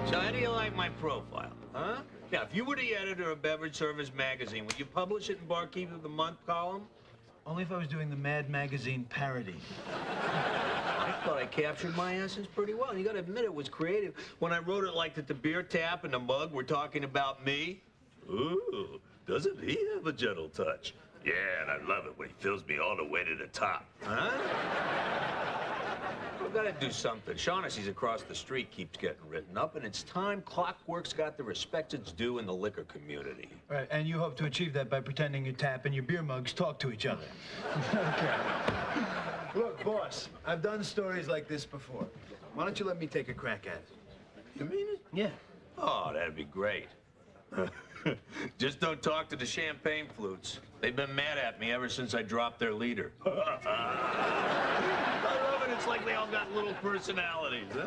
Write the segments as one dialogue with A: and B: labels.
A: So how do you like my profile, huh? Now, if you were the editor of Beverage Service Magazine, would you publish it in Barkeep of the Month column?
B: Only if I was doing the Mad Magazine parody.
A: I thought I captured my essence pretty well. You gotta admit it was creative when I wrote it like that the beer tap and the mug were talking about me.
C: Ooh, doesn't he have a gentle touch? Yeah, and I love it when he fills me all the way to the top.
A: Huh? We've got to do something. Shaughnessy's across the street keeps getting written up, and it's time Clockwork's got the respect it's due in the liquor community.
B: Right, and you hope to achieve that by pretending your tap and your beer mugs talk to each other. Okay. Look, boss, I've done stories like this before. Why don't you let me take a crack at it?
A: You mean it?
B: Yeah.
A: Oh, that'd be great. Just don't talk to the champagne flutes. They've been mad at me ever since I dropped their leader. I love it. It's like they all got little personalities, huh?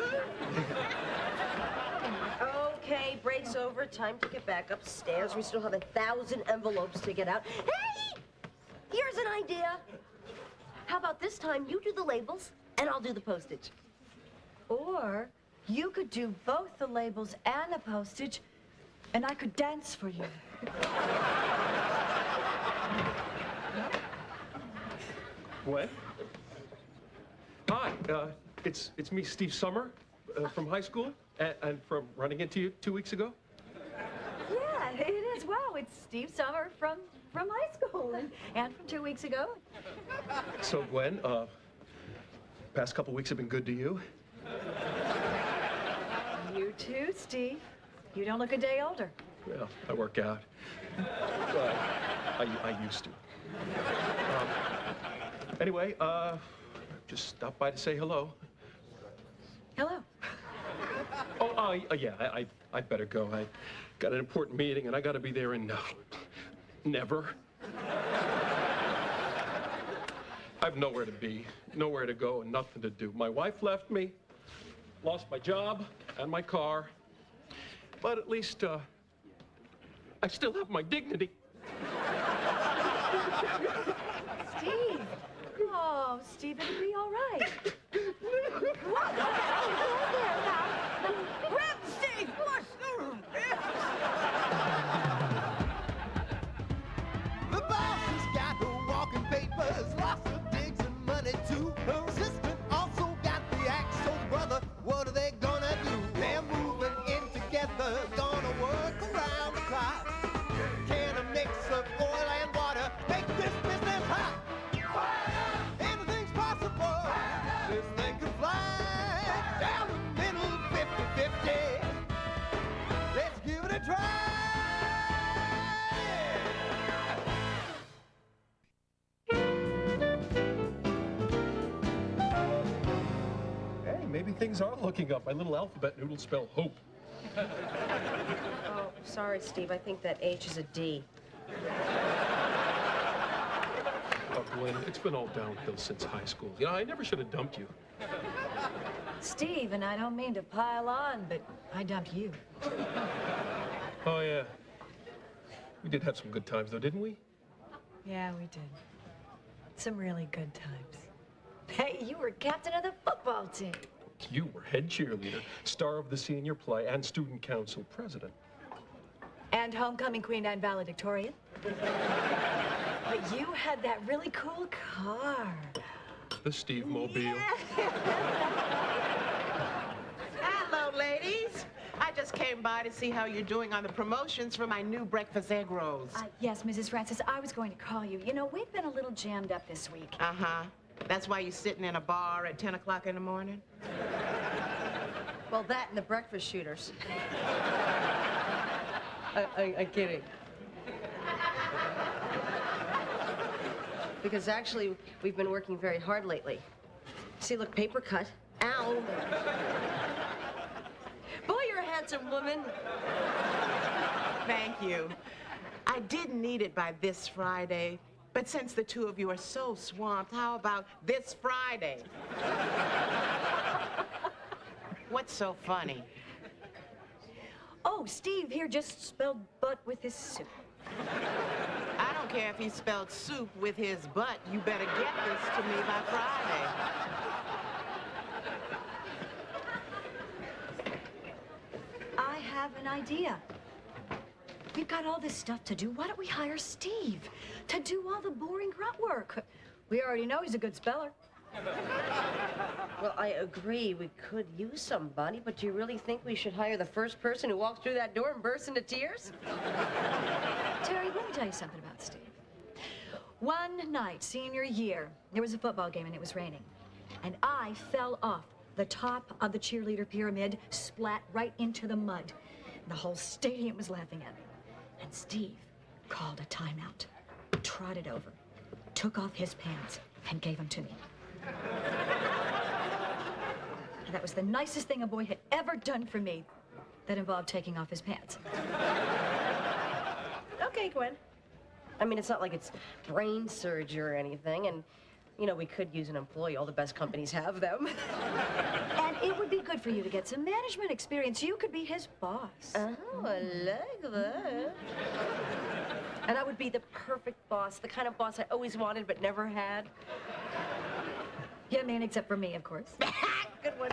D: Okay, break's over. Time to get back upstairs. We still have 1,000 envelopes to get out. Hey! Here's an idea. How about this time you do the labels and I'll do the postage?
E: Or you could do both the labels and the postage, and I could dance for you.
F: What? Hi, it's me, Steve Summer, from high school, and from running into you 2 weeks ago.
E: Yeah, it is. Wow, it's Steve Summer from high school and from 2 weeks ago.
F: So, Gwen, past couple weeks have been good to you?
E: You too, Steve. You don't look a day older.
F: Well, I work out. I used to. Anyway, just stopped by to say hello.
E: Hello.
F: Oh, yeah, I'd better go. I got an important meeting, and I got to be there in never. I've nowhere to be, nowhere to go, and nothing to do. My wife left me, lost my job and my car, but at least I still have my dignity.
E: Steve. Oh, Steve, it'll be all right. What the hell is there now? Grab Steve!
G: The boss has got the walking papers, lots of digs and money too. Her assistant also got the axe, so brother, what are they gonna do? They're moving in together, gonna work around the clock. Can a mix of oil and water make this business hot? Anything's possible, this thing can fly. Down the middle, 50-50. Let's give it a try.
F: Hey, maybe things are looking up. My little alphabet noodles spell hope.
D: Oh, sorry, Steve. I think that H is a D.
F: Oh, Gwen, it's been all downhill since high school. You know, I never should have dumped you.
E: Steve, and I don't mean to pile on, but I dumped you.
F: Oh, yeah. We did have some good times, though, didn't we?
E: Yeah, we did. Some really good times. Hey, you were captain of the football team.
F: You were head cheerleader, star of the senior play, and student council president.
E: And homecoming queen and valedictorian. But you had that really cool car.
F: The Steve Mobile.
H: Hello, ladies. I just came by to see how you're doing on the promotions for my new breakfast egg rolls.
E: Yes, Mrs. Francis, I was going to call you. You know, we've been a little jammed up this week.
H: Uh-huh. That's why you're sitting in a bar at 10 o'clock in the morning?
D: Well, that and the breakfast shooters.
H: I'm kidding.
D: Because actually, we've been working very hard lately. See, look, paper cut. Ow. Boy, you're a handsome woman.
H: Thank you. I didn't need it by this Friday, but since the two of you are so swamped, how about this Friday? What's so funny?
E: Oh, Steve here just spelled butt with his soup.
H: I don't care if he spelled soup with his butt. You better get this to me by Friday.
I: have an idea. We've got all this stuff to do. Why don't we hire Steve to do all the boring grunt work? We already know he's a good speller.
D: Well, I agree we could use somebody, but do you really think we should hire the first person who walks through that door and bursts into tears?
I: Terry, let me tell you something about Steve. One night, senior year, there was a football game and it was raining. And I fell off the top of the cheerleader pyramid, splat right into the mud. The whole stadium was laughing at me. And Steve called a timeout, trotted over, took off his pants, and gave them to me. And that was the nicest thing a boy had ever done for me that involved taking off his pants.
D: Okay, Gwen. I mean, it's not like it's brain surgery or anything, and, you know, we could use an employee. All the best companies have them.
I: And it would be good for you to get some management experience. You could be his boss.
D: Oh, I like that. And I would be the perfect boss, the kind of boss I always wanted but never had.
I: Yeah, man, except for me, of course.
D: Good one.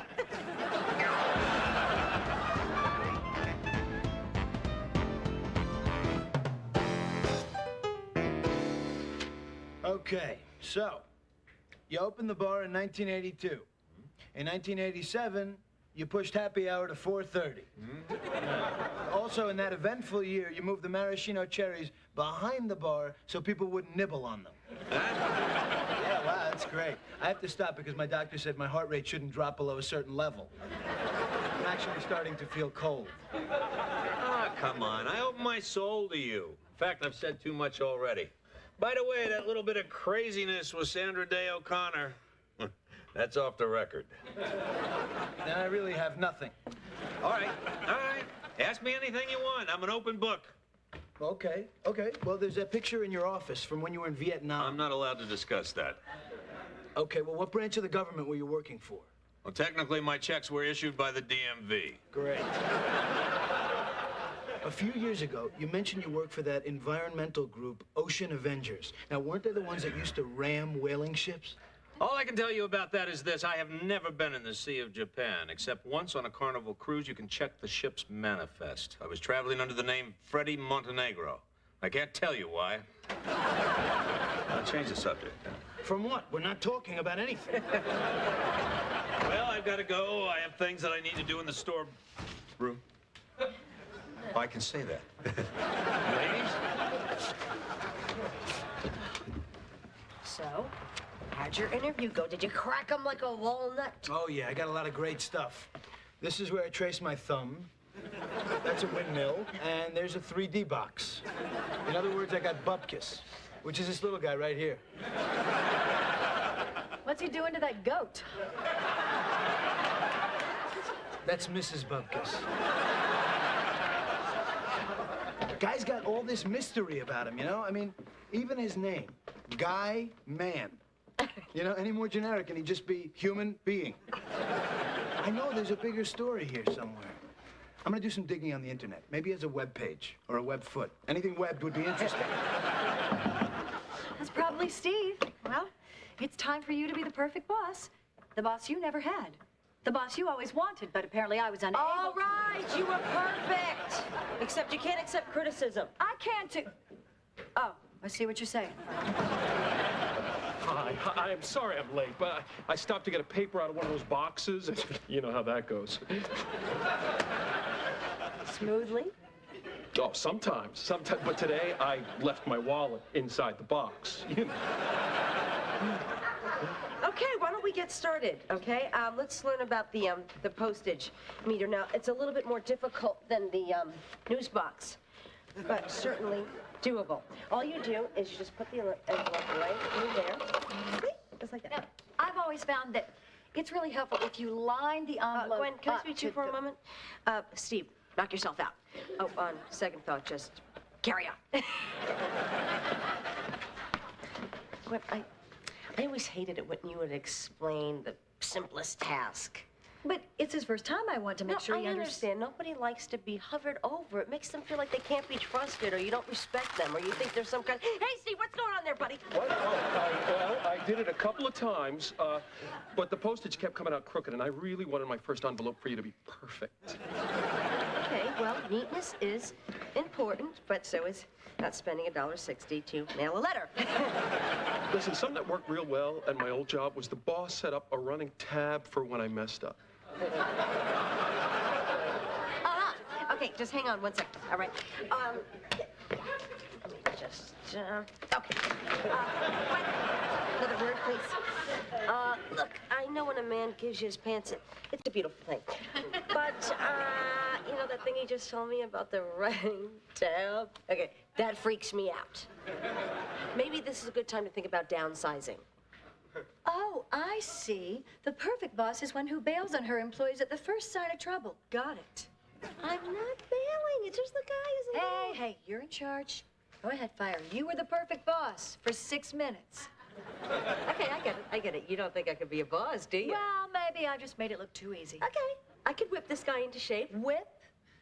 B: Okay, so you opened the bar in 1982. In 1987, you pushed happy hour to 4:30. Also, in that eventful year, you moved the maraschino cherries behind the bar so people wouldn't nibble on them. Yeah, wow, that's great. I have to stop because my doctor said my heart rate shouldn't drop below a certain level. I'm actually starting to feel cold.
A: Ah, come on. I open my soul to you. In fact, I've said too much already. By the way, that little bit of craziness with Sandra Day O'Connor, that's off the record.
B: Then I really have nothing.
A: All right. Ask me anything you want. I'm an open book.
B: Okay. Well, there's that picture in your office from when you were in Vietnam.
A: I'm not allowed to discuss that.
B: Okay, well, what branch of the government were you working for?
A: Well, technically, my checks were issued by the DMV.
B: Great. A few years ago, you mentioned you worked for that environmental group, Ocean Avengers. Now, weren't they the ones that used to ram whaling ships?
A: All I can tell you about that is this. I have never been in the Sea of Japan, except once on a Carnival cruise. You can check the ship's manifest. I was traveling under the name Freddie Montenegro. I can't tell you why. I'll change the subject.
B: From what? We're not talking about anything.
A: Well, I've got to go. I have things that I need to do in the store room. Oh, I can say that. Ladies?
D: So, how'd your interview go? Did you crack them like a walnut?
B: Oh, yeah, I got a lot of great stuff. This is where I trace my thumb. That's a windmill. And there's a 3D box. In other words, I got Bupkis, which is this little guy right here.
I: What's he doing to that goat?
B: That's Mrs. Bupkis. The guy's got all this mystery about him, you know? I mean, even his name, Guy Man. You know, any more generic and he'd just be human being. I know there's a bigger story here somewhere. I'm gonna do some digging on the internet. Maybe as a web page or a web foot. Anything webbed would be interesting.
I: That's probably Steve. Well, it's time for you to be the perfect boss. The boss you never had. The boss you always wanted, but apparently I was unable.
D: All right, you were perfect. Except you can't accept criticism.
I: I can't do... Oh, I see what you're saying.
F: Hi, I'm sorry I'm late, but I stopped to get a paper out of one of those boxes, and you know how that goes.
D: Smoothly?
F: Oh, sometimes, but today I left my wallet inside the box.
D: Okay, why don't we get started, okay? Let's learn about the postage meter. Now, it's a little bit more difficult than the news box, but certainly doable. All you do is you just put the envelope right in there, just like that.
I: Now, I've always found that it's really helpful if you line the envelope
D: Gwen, can I
I: up
D: speak to you
I: to
D: for
I: the-
D: a moment? Steve, knock yourself out. Oh, on second thought, just carry on. Gwen, I always hated it when you would explain the simplest task.
I: But it's his first time. I want to make sure
D: I
I: he
D: understand. Nobody likes to be hovered over. It makes them feel like they can't be trusted, or you don't respect them, or you think there's some kind of... Hey, Steve, what's going on there, buddy?
F: What? I did it a couple of times, but the postage kept coming out crooked, and I really wanted my first envelope for you to be perfect.
D: Okay, Okay, well, neatness is important, but so is not spending $1.60 to mail a letter.
F: Listen, something that worked real well at my old job was the boss set up a running tab for when I messed up.
D: Okay, just hang on one second. All right. Let me just, okay. Another word, please. Look, I know when a man gives you his pants, it's a beautiful thing. But, you know that thing he just told me about the running tab? Okay, that freaks me out. Maybe this is a good time to think about downsizing.
I: Oh, I see. The perfect boss is one who bails on her employees at the first sign of trouble. Got it.
D: I'm not bailing. It's just the guy who's
I: Hey, you're in charge. Go ahead, fire. You were the perfect boss for 6 minutes.
D: Okay, I get it. You don't think I could be a boss, do you?
I: Well, maybe I just made it look too easy.
D: Okay, I could whip this guy into shape.
I: Whip,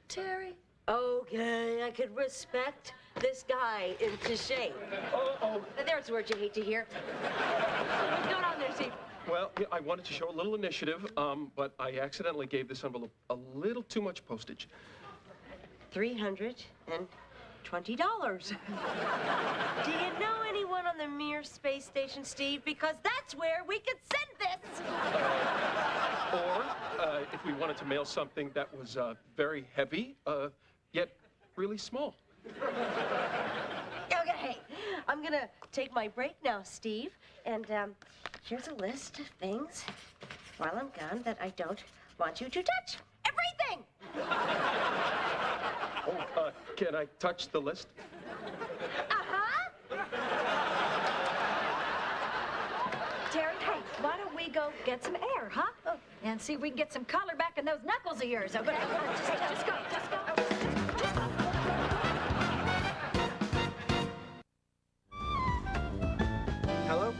I: Terry?
D: Okay, I could respect this guy into shape.
F: Uh-oh.
D: There's words you hate to hear. What's going on there, Steve?
F: Well, yeah, I wanted to show a little initiative, but I accidentally gave this envelope a little too much postage.
D: $320. Do you know anyone on the Mir space station, Steve? Because that's where we could send this.
F: Or if we wanted to mail something that was very heavy, yet really small.
D: Okay, I'm gonna take my break now, Steve. And here's a list of things while I'm gone that I don't want you to touch. Everything!
F: Oh, can I touch the list?
I: Terry, hey, why don't we go get some air, huh? Oh, and see if we can get some color back in those knuckles of yours. Okay, just go.
B: Hello?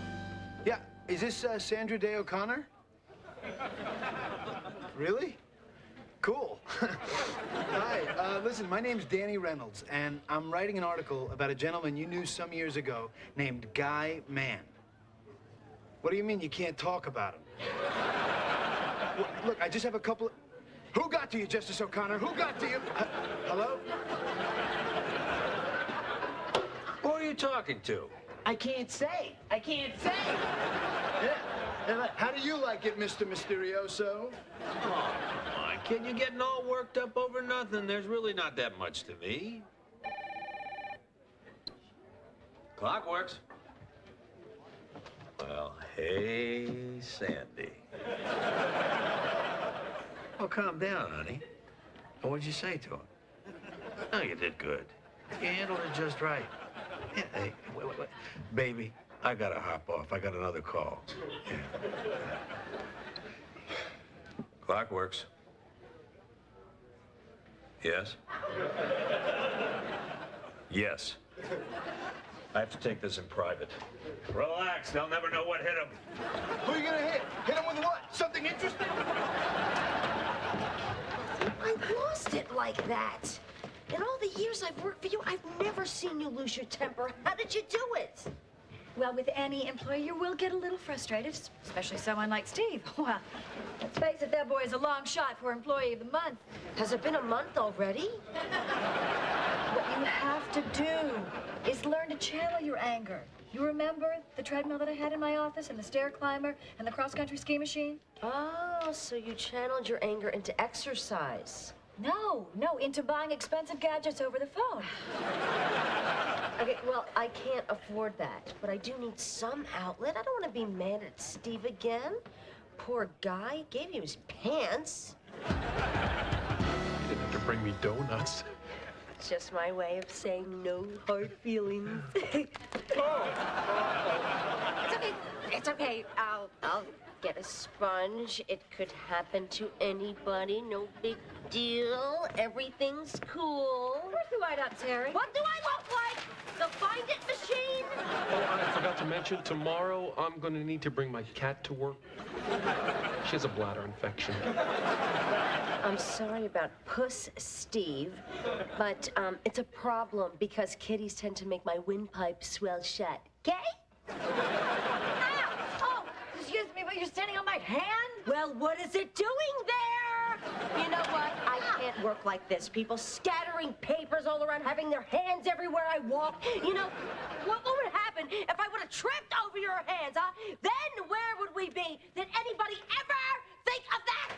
B: Yeah, is this Sandra Day O'Connor? Really? Cool. Hi, listen, my name's Danny Reynolds, and I'm writing an article about a gentleman you knew some years ago named Guy Mann. What do you mean you can't talk about him? Look, I just have a couple of... Who got to you, Justice O'Connor? Who got to you? Hello?
A: Who are you talking to?
H: I can't say.
B: Yeah. How do you like it, Mr. Mysterioso?
A: Oh, come on, kid. You're getting all worked up over nothing. There's really not that much to me. Clock works. Well, hey, Sandy. Oh, calm down, honey. What'd you say to him? Oh, you did good. You handled it just right. Yeah, hey, wait. Baby, I gotta hop off. I got another call. Yeah. Clock works. Yes? Yes. I have to take this in private. Relax. They'll never know what hit him.
B: Who are you gonna hit? Hit him with what? Something interesting?
D: I lost it like that. In all the years I've worked for you, I've never seen you lose your temper. How did you do it?
I: Well, with any employee, you will get a little frustrated, especially someone like Steve. Well, let's face it, that boy is a long shot for Employee of the Month.
D: Has it been a month already?
I: What you have to do is learn to channel your anger. You remember the treadmill that I had in my office, and the stair climber, and the cross-country ski machine?
D: Oh, so you channeled your anger into exercise.
I: No, into buying expensive gadgets over the phone.
D: Okay, well, I can't afford that, but I do need some outlet. I don't want to be mad at Steve again. Poor guy, gave you his pants.
F: You didn't have to bring me donuts.
D: It's just my way of saying no hard feelings. It's okay. I'll get a sponge. It could happen to anybody. No big deal. Everything's cool.
I: Where's the light up, Terry?
D: What do I look like? The Find It machine?
F: Oh, I forgot to mention, tomorrow I'm going to need to bring my cat to work. She has a bladder infection.
D: I'm sorry about Puss Steve, but it's a problem because kitties tend to make my windpipe swell shut. Okay?
I: Ah! Oh, excuse me, but you're standing on my hand?
D: Well, what is it doing there? You know what? I can't work like this. People scattering papers all around, having their hands everywhere I walk. You know, what would happen if I would have tripped over your hands, huh? Then where would we be? Did anybody ever think of that?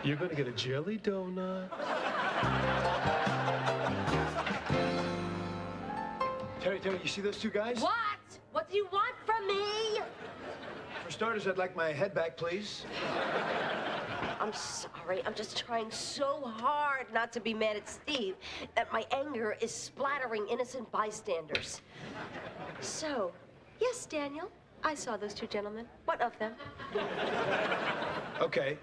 F: You're gonna get a jelly donut?
B: Terry, you see those two guys?
D: What? What do you want from me?
B: For starters, I'd like my head back, please.
D: I'm sorry. I'm just trying so hard not to be mad at Steve that my anger is splattering innocent bystanders. So, yes, Daniel, I saw those two gentlemen. What of them?
B: Okay.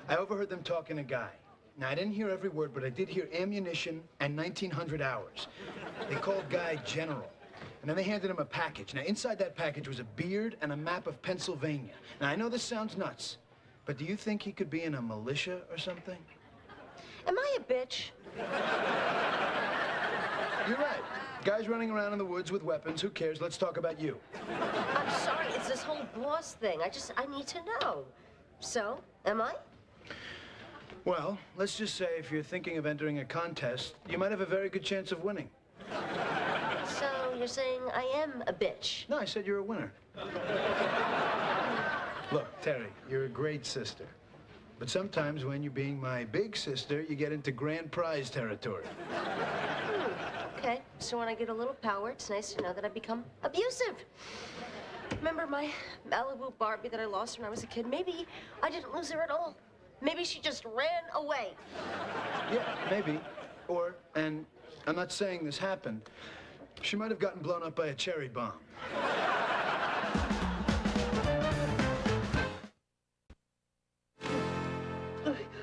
B: I overheard them talking to Guy. Now, I didn't hear every word, but I did hear ammunition and 1,900 hours. They called Guy General. And then they handed him a package. Now, inside that package was a beard and a map of Pennsylvania. Now, I know this sounds nuts, but do you think he could be in a militia or something?
D: Am I a bitch?
B: You're right. Guy's running around in the woods with weapons. Who cares? Let's talk about you.
D: I'm sorry. It's this whole boss thing. I need to know. So, am I?
B: Well, let's just say if you're thinking of entering a contest, you might have a very good chance of winning.
D: So, you're saying I am a bitch?
B: No, I said you're a winner. Look, Terry, you're a great sister. But sometimes when you're being my big sister, you get into grand prize territory.
D: Okay, so when I get a little power, it's nice to know that I become abusive. Remember my Malibu Barbie that I lost when I was a kid? Maybe I didn't lose her at all. Maybe she just ran away.
B: Yeah, maybe. Or, and I'm not saying this happened, she might have gotten blown up by a cherry bomb.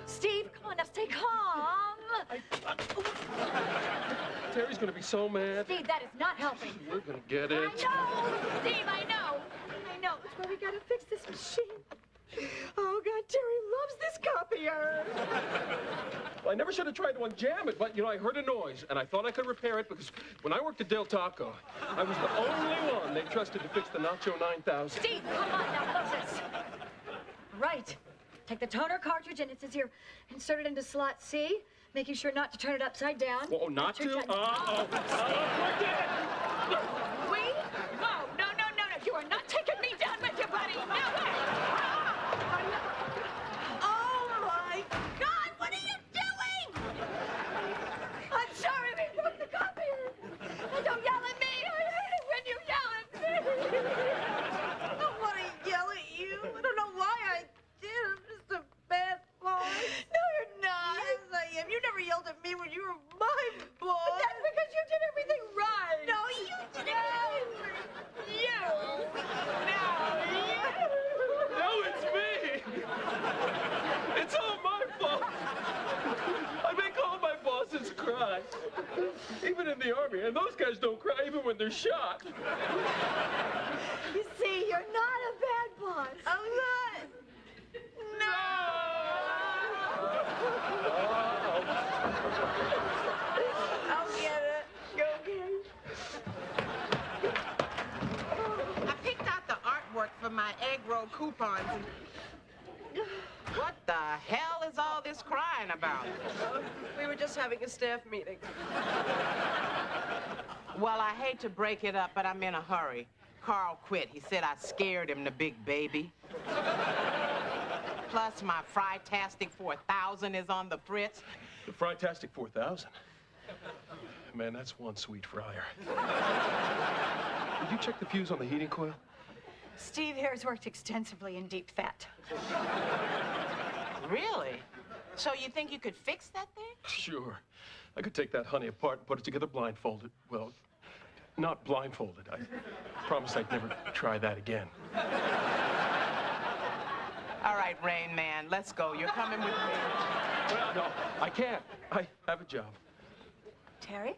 I: Steve, come on now, stay calm.
F: Terry's gonna be so mad.
I: Steve, that is not helping.
F: We're gonna get it.
I: I know, Steve, I know. That's why we gotta fix this machine. Oh, God, Terry loves this copier.
F: Well, I never should have tried to unjam it, but, you know, I heard a noise, and I thought I could repair it because when I worked at Del Taco, I was the only one they trusted to fix the Nacho 9000.
I: Steve, come on now, close this. Right. Take the toner cartridge, and it says here, insert it into slot C, making sure not to turn it upside down.
F: Oh, not to? Uh-oh.
I: Wait. Whoa, no. You are not taking me down with you, buddy. No way. Oh, my God, what are you doing? I'm sorry, we broke the copier. Don't yell at me. I hate it when you yell at me.
E: I don't want to yell at you. I don't know why I did. I'm just a bad boss.
I: No, you're not.
E: Yes, I am. You never yelled at me when you were my boss.
I: But that's because you did everything right.
E: No, you did everything right.
F: No, it's me. It's all my fault. I make all my bosses cry. Even in the Army. And those guys don't cry even when they're shot.
I: You see, you're not a bad boss.
E: I'm not. I'll get it. Go get it.
H: I picked out the artwork for my egg roll coupons. And what the hell is all this crying about?
E: We were just having a staff meeting.
H: Well, I hate to break it up, but I'm in a hurry. Carl quit. He said I scared him, the big baby. Plus, my Frytastic 4000 is on the fritz.
F: The Frytastic 4000? Man, that's one sweet fryer. Did you check the fuse on the heating coil?
I: Steve here has worked extensively in deep fat.
H: Really? So you think you could fix that thing?
F: Sure. I could take that honey apart and put it together blindfolded. Well, not blindfolded. I promised I'd never try that again.
H: All right, Rain Man, let's go. You're coming with me.
F: Well, no, I can't. I have a job.
I: Terry,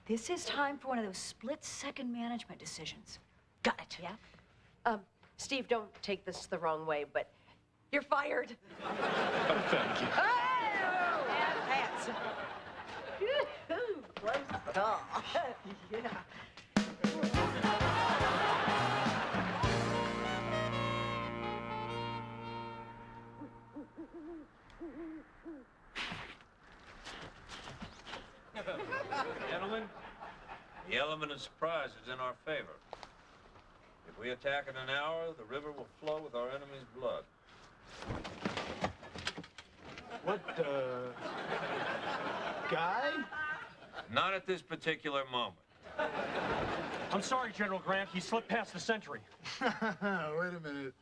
I: this is time for one of those split-second management decisions. Got it, yeah?
D: Steve, don't take this the wrong way, but you're fired.
F: Oh, thank you.
D: Oh! And that's... Close call. Yeah.
A: Gentlemen, the element of surprise is in our favor. If we attack in an hour, the river will flow with our enemy's blood.
B: What, Guy?
A: Not at this particular moment.
J: I'm sorry, General Grant. He slipped past the sentry.
B: Wait a minute.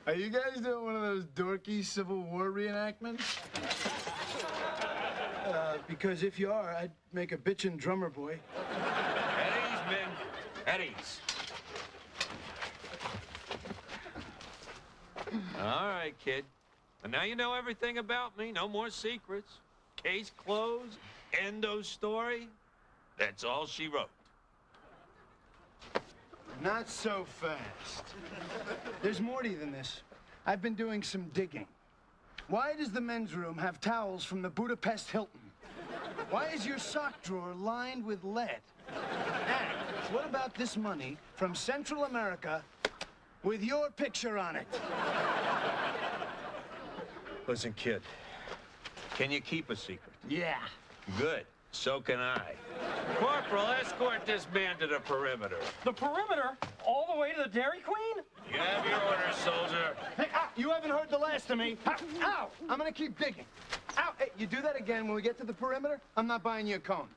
B: Are you guys doing one of those dorky Civil War reenactments? Because if you are, I'd make a bitchin' drummer boy.
A: At ease, men. At ease. All right, kid. And now you know everything about me. No more secrets. Case closed. End of story. That's all she wrote.
B: Not so fast. There's more to you than this. I've been doing some digging. Why does the men's room have towels from the Budapest Hilton? Why is your sock drawer lined with lead? And what about this money from Central America with your picture on it?
A: Listen, kid. Can you keep a secret?
B: Yeah.
A: Good. So can I. Corporal, escort this man to the perimeter.
J: The perimeter? All the way to the Dairy Queen?
A: You have your orders, soldier.
B: Hey, you haven't heard the last of me. Ow! I'm gonna keep digging. Ow! Hey, you do that again when we get to the perimeter, I'm not buying you a cone.